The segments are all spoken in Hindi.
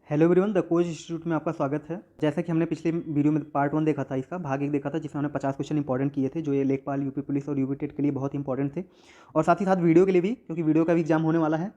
Hello everyone, the coach institute में आपका स्वागत है। जैसा कि हमने पिछले वीडियो में पार्ट 1 देखा था, इसका भाग 1 देखा था, जिसमें हमने 50 क्वेश्चन इंपॉर्टेंट किए थे, जो ये लेखपाल, यूपी पुलिस और यूपी टेट के लिए बहुत इंपॉर्टेंट थे, और साथ ही साथ वीडियो के लिए भी, क्योंकि वीडियो का भी एग्जाम होने वाला है।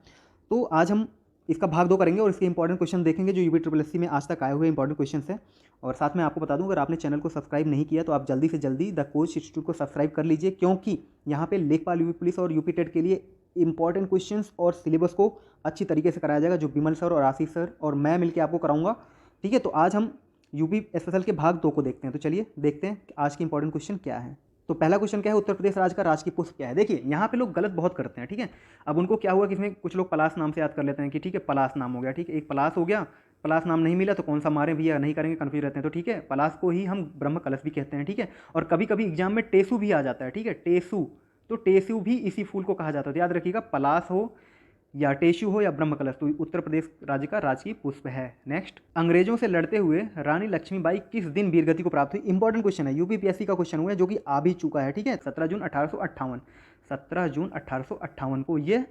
तो आज हम इसका भाग 2 करेंगे और इसके इंपॉर्टेंट क्वेश्चन देखेंगे जो यूपी ट्रिपल एससी में आज तक आए हुए इंपॉर्टेंट क्वेश्चन है। और साथ में आपको बता दूं, अगर आपने चैनल को सब्सक्राइब नहीं किया तो आप जल्दी से जल्दी द कोच इंस्टीट्यूट को सब्सक्राइब कर लीजिए, क्योंकि यहाँ पे लेखपाल, यूपी पुलिस और यूपी टेट के लिए इंपॉर्टेंट क्वेश्चंस और सिलेबस को अच्छी तरीके से कराया जाएगा, जो बिमल सर और आशीष सर और मैं मिलकर आपको कराऊंगा। ठीक है, तो आज हम यूपी स्पेशल के भाग 2 को देखते हैं। तो चलिए देखते हैं कि आज के इंपॉर्टेंट क्वेश्चन क्या है। तो पहला क्वेश्चन क्या है, उत्तर प्रदेश राज्य का राजकीय पुष्प क्या है। देखिए यहाँ पे लोग गलत बहुत करते हैं। ठीक है, अब उनको क्या हुआ कि इसमें कुछ लोग पलाश नाम से याद कर लेते हैं कि ठीक है पलाश नाम हो गया, ठीक है एक पलाश हो गया, पलाश नाम नहीं मिला तो कौन सा मारे भैया, नहीं करेंगे, कन्फ्यूज रहते हैं। तो ठीक है, पलाश को ही हम ब्रह्म कलश भी कहते हैं। ठीक है, और कभी कभी एग्जाम में टेसू भी आ जाता है। ठीक है, टेसू, तो टेसू भी इसी फूल को कहा जाता है। तो याद रखिएगा, पलाश हो या टेशु हो या ब्रह्म कलश, तो उत्तर प्रदेश राज्य का राजकीय पुष्प है। नेक्स्ट, अंग्रेजों से लड़ते हुए रानी लक्ष्मीबाई किस दिन वीरगति को प्राप्त हुई। इंपॉर्टेंट क्वेश्चन है, यूपीपीएससी का क्वेश्चन हुआ है, जो कि आ भी चुका है। ठीक है, 17 जून 1858, 17 जून 1858 को यह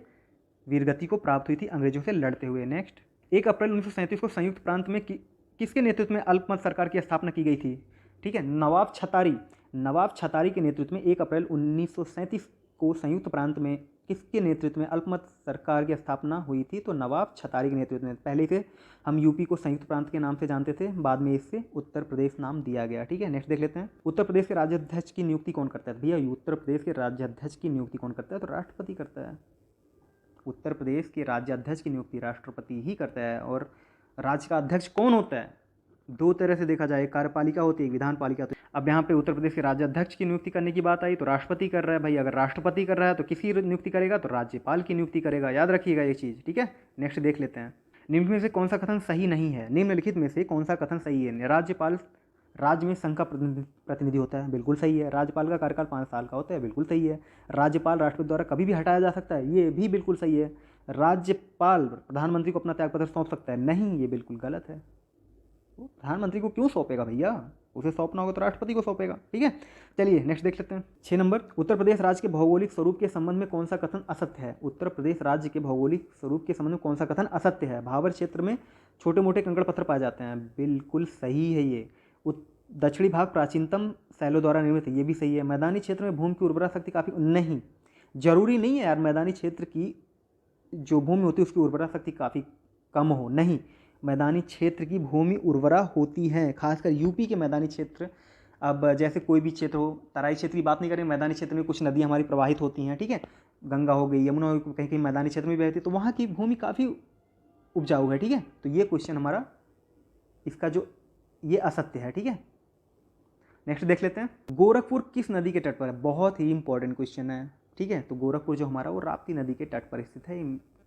वीरगति को प्राप्त हुई थी अंग्रेजों से लड़ते हुए। नेक्स्ट, 1 अप्रैल 1937 को संयुक्त प्रांत में किसके नेतृत्व में अल्पमत सरकार की स्थापना की गई थी। ठीक है, नवाब छतारी, नवाब छतारी के नेतृत्व में 1 अप्रैल 1937 को संयुक्त प्रांत में किसके नेतृत्व में अल्पमत सरकार की स्थापना हुई थी। तो नवाब छतारी के नेतृत्व में। पहले से हम यूपी को संयुक्त प्रांत के नाम से जानते थे, बाद में इससे उत्तर प्रदेश नाम दिया गया। ठीक है, नेक्स्ट देख लेते हैं, उत्तर प्रदेश के राज्याध्यक्ष की नियुक्ति कौन करता है। भैया उत्तर प्रदेश के राज्याध्यक्ष की नियुक्ति कौन करता है, तो राष्ट्रपति करता है। उत्तर प्रदेश के राज्याध्यक्ष की नियुक्ति राष्ट्रपति ही करता है। और राज्य का अध्यक्ष कौन होता है, 2 तरह से देखा जाए, कार्यपालिका होती है, विधान पालिका होती है। अब यहाँ पे उत्तर प्रदेश के राज्याध्यक्ष की नियुक्ति करने की बात आई तो राष्ट्रपति कर रहा है भाई। अगर राष्ट्रपति कर रहा है तो किसी नियुक्ति करेगा, तो राज्यपाल की नियुक्ति करेगा। याद रखिएगा ये चीज़। ठीक है, नेक्स्ट देख लेते हैं, निम्न में से कौन सा कथन सही नहीं है। निम्नलिखित में से कौन सा कथन सही है। राज्यपाल राज्य में संघ का प्रतिनिधि होता है, बिल्कुल सही है। राज्यपाल का कार्यकाल 5 साल का होता है, बिल्कुल सही है। राज्यपाल राष्ट्रपति द्वारा कभी भी हटाया जा सकता है, ये भी बिल्कुल सही है। राज्यपाल प्रधानमंत्री को अपना त्यागपत्र सौंप सकता है, नहीं, ये बिल्कुल गलत है। वो प्रधानमंत्री को क्यों सौंपेगा भैया, उसे सौंपना होगा तो राष्ट्रपति को सौंपेगा। ठीक है, चलिए नेक्स्ट देख लेते हैं। 6 नंबर, उत्तर प्रदेश राज्य के भौगोलिक स्वरूप के संबंध में कौन सा कथन असत्य है। उत्तर प्रदेश राज्य के भौगोलिक स्वरूप के संबंध में कौन सा कथन असत्य है। भावर क्षेत्र में छोटे मोटे कंकड़ पत्थर पाए जाते हैं, बिल्कुल सही है ये। दक्षिणी भाग प्राचीनतम शैलों द्वारा निर्मित है, ये भी सही है। मैदानी क्षेत्र में भूमि की उर्वरा शक्ति काफी, नहीं, जरूरी नहीं है यार मैदानी क्षेत्र की जो भूमि होती है उसकी उर्वरा शक्ति काफ़ी कम हो, नहीं, मैदानी क्षेत्र की भूमि उर्वरा होती है, खासकर यूपी के मैदानी क्षेत्र। अब जैसे कोई भी क्षेत्र हो, तराई क्षेत्र की बात नहीं करें, मैदानी क्षेत्र में कुछ नदियाँ हमारी प्रवाहित होती हैं। ठीक है, गंगा हो गई, यमुना हो गई, कहीं कहीं मैदानी क्षेत्र में भी बहती है, तो वहाँ की भूमि काफ़ी उपजाऊ है। ठीक है, तो ये क्वेश्चन हमारा इसका जो ये असत्य है। ठीक है, नेक्स्ट देख लेते हैं, गोरखपुर किस नदी के तट पर है। बहुत ही इंपॉर्टेंट क्वेश्चन है। ठीक है, तो गोरखपुर जो हमारा वो राप्ती नदी के तट पर स्थित है,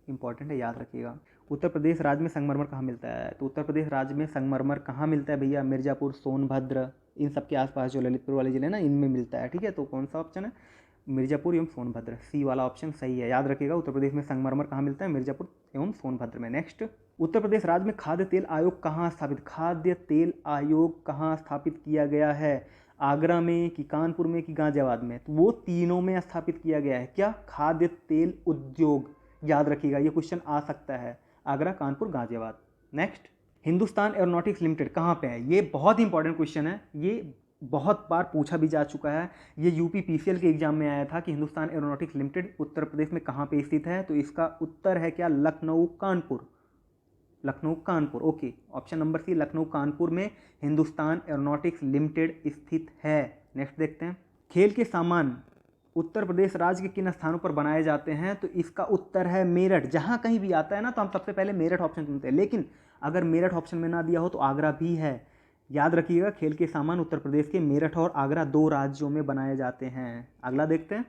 इंपॉर्टेंट है, याद रखिएगा। उत्तर प्रदेश राज्य में संगमरमर कहाँ मिलता है। तो उत्तर प्रदेश राज्य में संगमरमर कहाँ मिलता है भैया, मिर्जापुर, सोनभद्र, इन सब के आसपास जो ललितपुर वाले जिले ना, इनमें मिलता है। ठीक है, तो कौन सा ऑप्शन है, मिर्जापुर एवं सोनभद्र, सी वाला ऑप्शन सही है। याद रखिएगा, उत्तर प्रदेश में संगमरमर कहाँ मिलता है, मिर्जापुर एवं सोनभद्र में। नेक्स्ट, उत्तर प्रदेश राज्य में खाद्य तेल आयोग कहाँ स्थापित, खाद्य तेल आयोग कहाँ स्थापित किया गया है। आगरा में कि कानपुर में कि गाजियाबाद में, तो वो तीनों में स्थापित किया गया है। क्या, खाद्य तेल उद्योग। याद रखिएगा, ये क्वेश्चन आ सकता है, Agra, Kanpur, Ghaziabad. Next, Hindustan aeronautics limited कहाँ पे है। ये बहुत इंपॉर्टेंट क्वेश्चन है, ये बहुत बार पूछा भी जा चुका है। ये यूपी पीसीएल के एग्जाम में आया था कि हिंदुस्तान एरोनॉटिक्स लिमिटेड उत्तर प्रदेश में कहाँ पे स्थित है। तो इसका उत्तर है क्या, Lucknow, Kanpur, Lucknow, Kanpur. Okay, option number C, Lucknow, Kanpur में हिंदुस्तान एरोनॉटिक्स लिमिटेड स्थित है। नेक्स्ट देखते हैं, खेल के सामान उत्तर प्रदेश राज्य के किन स्थानों पर बनाए जाते हैं। तो इसका उत्तर है मेरठ। जहां कहीं भी आता है ना तो हम सबसे पहले मेरठ ऑप्शन चुनते हैं, लेकिन अगर मेरठ ऑप्शन में ना दिया हो तो आगरा भी है। याद रखिएगा, खेल के सामान उत्तर प्रदेश के मेरठ और आगरा 2 राज्यों में बनाए जाते हैं। अगला देखते हैं,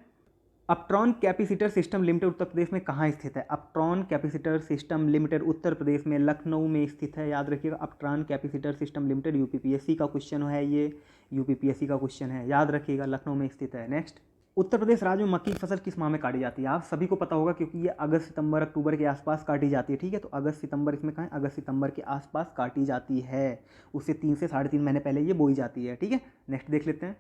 Uptron capacitor system limited Uttar Pradesh में कहाँ स्थित है। Uptron capacitor system limited Uttar Pradesh में लखनऊ में स्थित है। याद रखिएगा, Uptron capacitor system limited, UPPSC का क्वेश्चन है, ये यूपीपीएससी का क्वेश्चन है, याद रखिएगा, लखनऊ में स्थित है। नेक्स्ट, उत्तर प्रदेश राज्य में मक्की की फसल किस माह में काटी जाती है। आप सभी को पता होगा क्योंकि ये अगस्त, सितंबर, अक्टूबर के आसपास काटी जाती है। ठीक है, तो अगस्त, सितंबर इसमें कहाँ है, अगस्त, सितंबर के आसपास काटी जाती है। उससे 3 से 3.5 महीने पहले ये बोई जाती है। ठीक है, नेक्स्ट देख लेते हैं,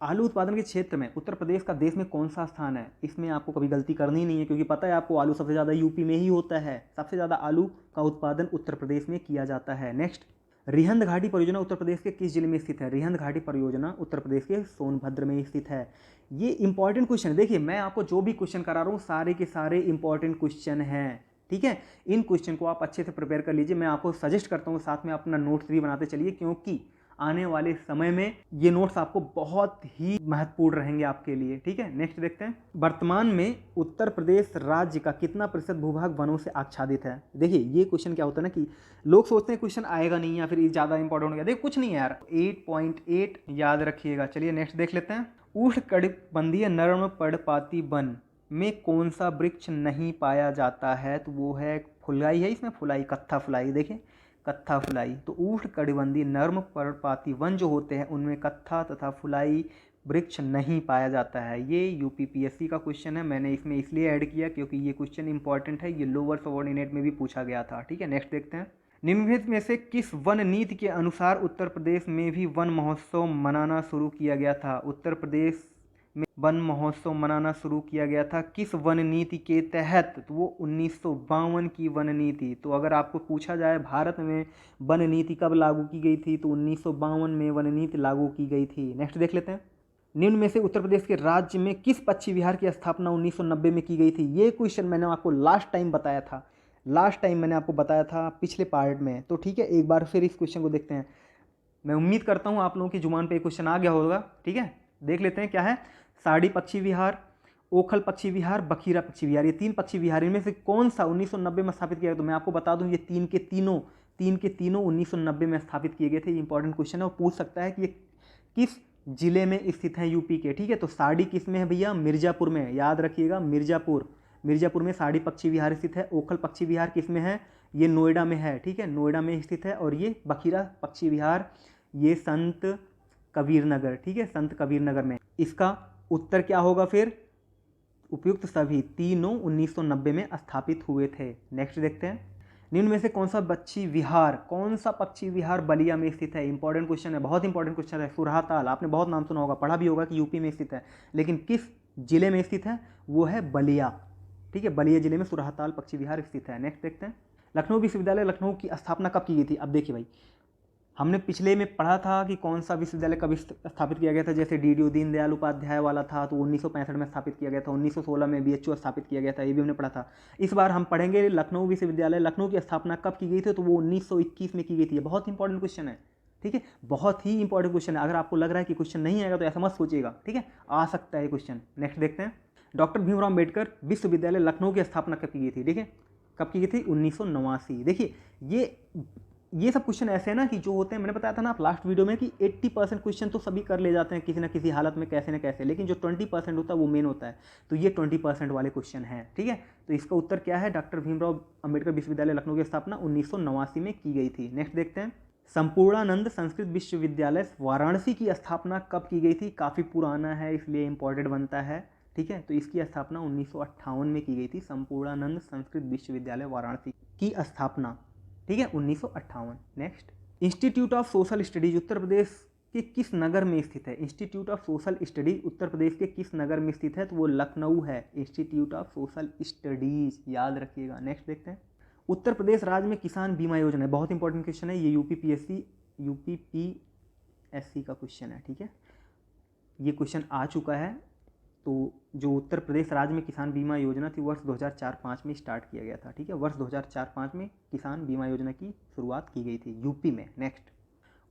आलू उत्पादन के क्षेत्र में उत्तर प्रदेश का देश में कौन सा स्थान है? इसमें आपको कभी गलती करनी नहीं है, क्योंकि पता है आपको आलू सबसे ज़्यादा यूपी में ही होता है। सबसे ज़्यादा आलू का उत्पादन उत्तर प्रदेश में किया जाता है। नेक्स्ट, रिहंद घाटी परियोजना उत्तर प्रदेश के किस जिले में स्थित है? रिहंद घाटी परियोजना उत्तर प्रदेश के सोनभद्र में स्थित है। ये इंपॉर्टेंट क्वेश्चन है। देखिए, मैं आपको जो भी क्वेश्चन करा रहा हूँ सारे के सारे इंपॉर्टेंट क्वेश्चन हैं, ठीक है। इन क्वेश्चन को आप अच्छे से प्रिपेयर कर लीजिए। मैं आपको सजेस्ट करता हूँ साथ में अपना नोट्स भी बनाते चलिए, क्योंकि आने वाले समय में ये नोट्स आपको बहुत ही महत्वपूर्ण रहेंगे आपके लिए, ठीक है। नेक्स्ट देखते हैं, वर्तमान में उत्तर प्रदेश राज्य का कितना प्रतिशत भूभाग वनों से आच्छादित है? देखिए, ये क्वेश्चन क्या होता है ना कि लोग सोचते हैं क्वेश्चन आएगा नहीं या फिर ज़्यादा इंपॉर्टेंट हो गया। देखिए, कुछ नहीं है यार, 8.8 याद रखिएगा। चलिए नेक्स्ट देख लेते हैं, उष्णकटिबंधीय नर्म पर्णपाती वन में कौन सा वृक्ष नहीं पाया जाता है? तो वो है फुलाई है, इसमें फुलाई, कत्था फुलाई। देखिए, कत्था फुलाई। तो उष्णकटिबंधीय नर्म पर्णपाती वन जो होते हैं उनमें कत्था तथा फुलाई वृक्ष नहीं पाया जाता है। ये यूपीपीएससी का क्वेश्चन है, मैंने इसमें इसलिए ऐड किया क्योंकि ये क्वेश्चन इंपॉर्टेंट है, ये लोअर सबऑर्डिनेट में भी पूछा गया था, ठीक है। नेक्स्ट देखते हैं, निम्नलिखित में से किस वन नीति के अनुसार उत्तर प्रदेश में भी वन महोत्सव मनाना शुरू किया गया था? उत्तर प्रदेश में वन महोत्सव मनाना शुरू किया गया था किस वन नीति के तहत? तो वो 1952 की वन नीति। तो अगर आपको पूछा जाए भारत में वन नीति कब लागू की गई थी, तो 1952 में वन नीति लागू की गई थी। नेक्स्ट देख लेते हैं, निम्न में से उत्तर प्रदेश के राज्य में किस पक्षी विहार की स्थापना 1990 में की गई थी? ये क्वेश्चन मैंने आपको लास्ट टाइम बताया था, पिछले पार्ट में। तो ठीक है, एक बार फिर इस क्वेश्चन को देखते हैं। मैं उम्मीद करता हूँ आप लोगों की जुबान पे क्वेश्चन आ गया होगा, ठीक है। देख लेते हैं क्या है, साड़ी पक्षी विहार, ओखल पक्षी विहार, बखीरा पक्षी विहार, ये 3 पक्षी विहार, इनमें से कौन सा 1990 में स्थापित किया गया? तो मैं आपको बता दूं, ये तीन के तीनों 1990 में स्थापित किए गए थे। इंपॉर्टेंट क्वेश्चन है और पूछ सकता है कि ये किस जिले में स्थित है यूपी के, ठीक है। तो साड़ी किस में है भैया? मिर्जापुर में, याद रखिएगा, मिर्जापुर में साड़ी पक्षी विहार स्थित है। ओखल पक्षी विहार किस में है? ये नोएडा में है, ठीक है, नोएडा में स्थित है। और ये बखीरा पक्षी विहार ये संत कबीर नगर, ठीक है, संत कबीर नगर में। इसका उत्तर क्या होगा फिर? उपयुक्त सभी तीनों 1990 में स्थापित हुए थे। नेक्स्ट देखते हैं, निम्न में से कौन सा पक्षी विहार बलिया में स्थित है? इंपॉर्टेंट क्वेश्चन है, बहुत इंपॉर्टेंट क्वेश्चन है। सुरहाताल, आपने बहुत नाम सुना होगा, पढ़ा भी होगा कि यूपी में स्थित है, लेकिन किस जिले में स्थित है? वो है बलिया, ठीक है, बलिया जिले में सुरहाताल पक्षी विहार स्थित है। नेक्स्ट देखते हैं, लखनऊ विश्वविद्यालय लखनऊ की स्थापना कब की गई थी? अब देखिए भाई, हमने पिछले में पढ़ा था कि कौन सा विश्वविद्यालय कब स्थापित किया गया था। जैसे डीडीयू दीनदयाल उपाध्याय वाला था तो 1965 में स्थापित किया गया था, 1916 में बीएचयू स्थापित किया गया था, ये भी हमने पढ़ा था। इस बार हम पढ़ेंगे लखनऊ विश्वविद्यालय लखनऊ की स्थापना कब की गई थी, तो वो 1921 में की गई थी। बहुत इंपॉर्टेंट क्वेश्चन है, ठीक है, बहुत ही इंपॉर्टेंट क्वेश्चन है। अगर आपको लग रहा है कि क्वेश्चन नहीं आएगा तो ऐसा मत सोचिएगा, ठीक है, आ सकता है क्वेश्चन। नेक्स्ट देखते हैं, डॉक्टर भीमराव अम्बेडकर विश्वविद्यालय लखनऊ की स्थापना कब की गई थी? देखिए, कब की गई थी? 1989। देखिए, ये सब क्वेश्चन ऐसे हैं ना कि जो होते हैं, मैंने बताया था ना आप लास्ट वीडियो में कि 80% क्वेश्चन तो सभी कर ले जाते हैं किसी ना किसी हालत में, कैसे ना कैसे, लेकिन जो 20% होता है वो मेन होता है। तो ये 20% वाले क्वेश्चन हैं, ठीक है। तो इसका उत्तर क्या है? डॉक्टर भीमराव अम्बेडकर विश्वविद्यालय लखनऊ की स्थापना 1989 में की गई थी। नेक्स्ट देखते हैं, संपूर्णानंद संस्कृत विश्वविद्यालय वाराणसी की स्थापना कब की गई थी? काफ़ी पुराना है इसलिए इंपॉर्टेंट बनता है, ठीक है। तो इसकी स्थापना 1958 में की गई थी, संपूर्णानंद संस्कृत विश्वविद्यालय वाराणसी की स्थापना, ठीक है, 1958। Next, institute of social studies Uttar Pradesh के किस नगर में स्थित है? Institute of social studies Uttar Pradesh के किस नगर में स्थित है? तो वो लखनऊ है, इंस्टीट्यूट ऑफ सोशल स्टडीज, याद रखिएगा। नेक्स्ट देखते हैं, उत्तर प्रदेश राज्य में किसान बीमा योजना है, बहुत इंपॉर्टेंट क्वेश्चन है ये, यूपीपीएससी का क्वेश्चन है, ठीक है, ये क्वेश्चन आ चुका है। तो जो उत्तर प्रदेश राज्य में किसान बीमा योजना थी वर्ष 2004-05 में स्टार्ट किया गया था, ठीक है, वर्ष 2004-05 में किसान बीमा योजना की शुरुआत की गई थी यूपी में। नेक्स्ट,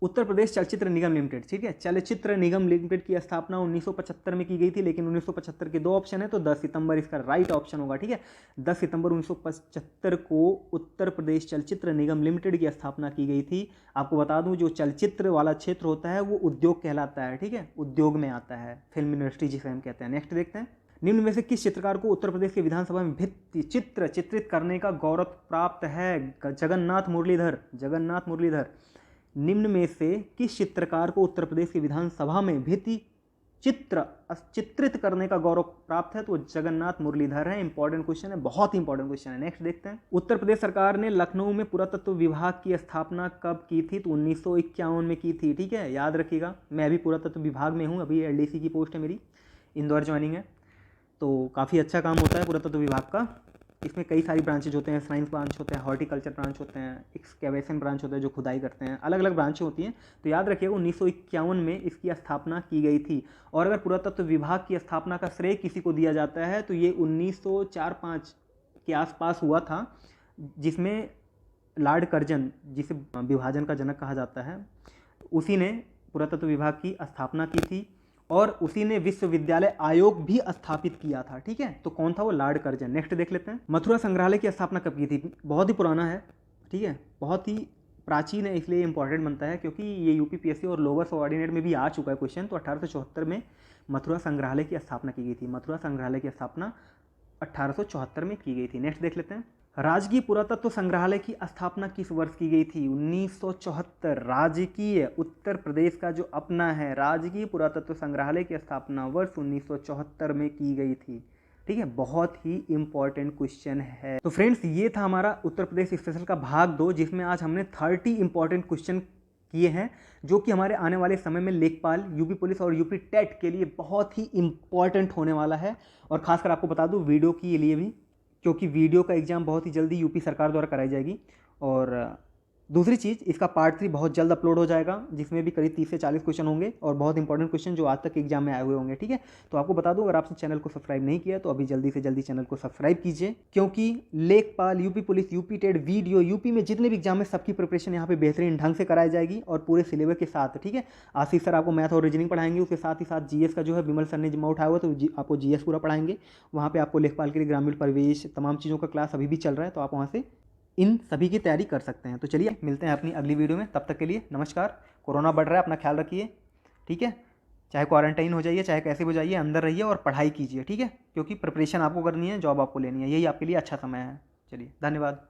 उत्तर प्रदेश चलचित्र निगम लिमिटेड, ठीक है, चलचित्र निगम लिमिटेड की स्थापना 1975 में की गई थी, लेकिन 1975 के 2 ऑप्शन है तो 10 सितंबर इसका राइट ऑप्शन होगा, ठीक है। 10 सितंबर 1975 को उत्तर प्रदेश चलचित्र निगम लिमिटेड की स्थापना की गई थी। आपको बता दूं, जो चलचित्र वाला क्षेत्र होता है वो उद्योग कहलाता है, ठीक है, उद्योग में आता है, फिल्म इंडस्ट्री जिसे हम कहते हैं। नेक्स्ट देखते हैं, निम्न में से किस चित्रकार को उत्तर प्रदेश के विधानसभा में भित्ति चित्र चित्रित करने का गौरव प्राप्त है? जगन्नाथ मुरलीधर। निम्न में से किस चित्रकार को उत्तर प्रदेश की विधानसभा में भित्ति चित्रित करने का गौरव प्राप्त है, तो जगन्नाथ मुरलीधर है। इंपॉर्टेंट क्वेश्चन है, बहुत इंपॉर्टेंट क्वेश्चन है। नेक्स्ट देखते हैं। उत्तर प्रदेश सरकार ने लखनऊ में पुरातत्व विभाग की स्थापना कब की थी? तो 1951 में की थी। ठीक है, याद रखिएगा। मैं अभी पुरातत्व विभाग में हूँ, अभी LDC की पोस्ट है मेरी, इंदौर ज्वाइनिंग है, तो काफ़ी अच्छा काम होता है पुरातत्व विभाग का। इसमें कई सारी ब्रांचेज होते हैं, साइंस ब्रांच होते हैं, हॉर्टिकल्चर ब्रांच होते हैं, एक्सकेवेशन ब्रांच होता है जो खुदाई करते हैं, अलग अलग ब्रांचें होती हैं। तो याद रखिएगा 1951 में इसकी स्थापना की गई थी। और अगर पुरातत्व विभाग की स्थापना का श्रेय किसी को दिया जाता है तो ये 1904-05 के आसपास हुआ था, जिसमें लॉर्ड कर्जन, जिसे विभाजन का जनक कहा जाता है, उसी ने पुरातत्व विभाग की स्थापना की थी और उसी ने विश्वविद्यालय आयोग भी स्थापित किया था। ठीक है, तो कौन था वो? Lord Curzon. नेक्स्ट देख लेते हैं। मथुरा संग्रहालय की स्थापना कब की थी? बहुत ही पुराना है, ठीक है, बहुत ही प्राचीन है, इसलिए इंपॉर्टेंट बनता है क्योंकि ये UPPSC और लोअर सबऑर्डिनेट में भी आ चुका है क्वेश्चन। तो 1874 में मथुरा संग्रहालय की स्थापना की गई थी। मथुरा संग्रहालय की स्थापना 1874 में की गई थी। नेक्स्ट देख लेते हैं। राजकीय पुरातत्व संग्रहालय की स्थापना किस वर्ष की गई थी? 1974। राजकीय, उत्तर प्रदेश का जो अपना है, राजकीय पुरातत्व संग्रहालय की स्थापना वर्ष 1974 में की गई थी। ठीक है, बहुत ही इंपॉर्टेंट क्वेश्चन है। तो फ्रेंड्स, ये था हमारा उत्तर प्रदेश स्पेशल का भाग 2, जिसमें आज हमने 30 इंपॉर्टेंट क्वेश्चन किए हैं, जो कि हमारे आने वाले समय में लेखपाल, UP पुलिस और UP टेट के लिए बहुत ही इंपॉर्टेंट होने वाला है। और खासकर आपको बता दूं वीडियो के लिए भी, क्योंकि वीडियो का एग्ज़ाम बहुत ही जल्दी UP सरकार द्वारा कराई जाएगी। और दूसरी चीज़, इसका पार्ट 3 बहुत जल्द अपलोड हो जाएगा, जिसमें भी करीब 30 से 40 क्वेश्चन होंगे और बहुत इंपॉर्टेंट क्वेश्चन जो आज तक एग्जाम में आए हुए होंगे। ठीक है, तो आपको बता दूं, अगर आपने चैनल को सब्सक्राइब नहीं किया तो अभी जल्दी से जल्दी चैनल को सब्सक्राइब कीजिए, क्योंकि लेखपाल, UP police, UP TET, video, UP में जितने भी एग्जाम है सबकी प्रिपरेशन यहाँ पे बेहतरीन ढंग से कराई जाएगी और पूरे सिलेबस के साथ। ठीक है, आशीष सर आपको मैथ और रीजनिंग पढ़ाएंगे, उसके साथ ही साथ GS का जो है विमल सर ने जिम्मा उठाया हुआ, तो आपको GS पूरा पढ़ाएंगे। वहाँ पर आपको लेखपाल के लिए ग्रामीण परिवेश, तमाम चीज़ों का क्लास अभी भी चल रहा है, तो आप वहाँ से इन सभी की तैयारी कर सकते हैं। तो चलिए मिलते हैं अपनी अगली वीडियो में, तब तक के लिए नमस्कार। कोरोना बढ़ रहा है, अपना ख्याल रखिए। ठीक है, चाहे क्वारंटाइन हो जाइए, चाहे कैसे हो जाइए, अंदर रहिए और पढ़ाई कीजिए। ठीक है, क्योंकि प्रिपरेशन आपको करनी है, जॉब आपको लेनी है, यही आपके लिए अच्छा समय है। चलिए, धन्यवाद।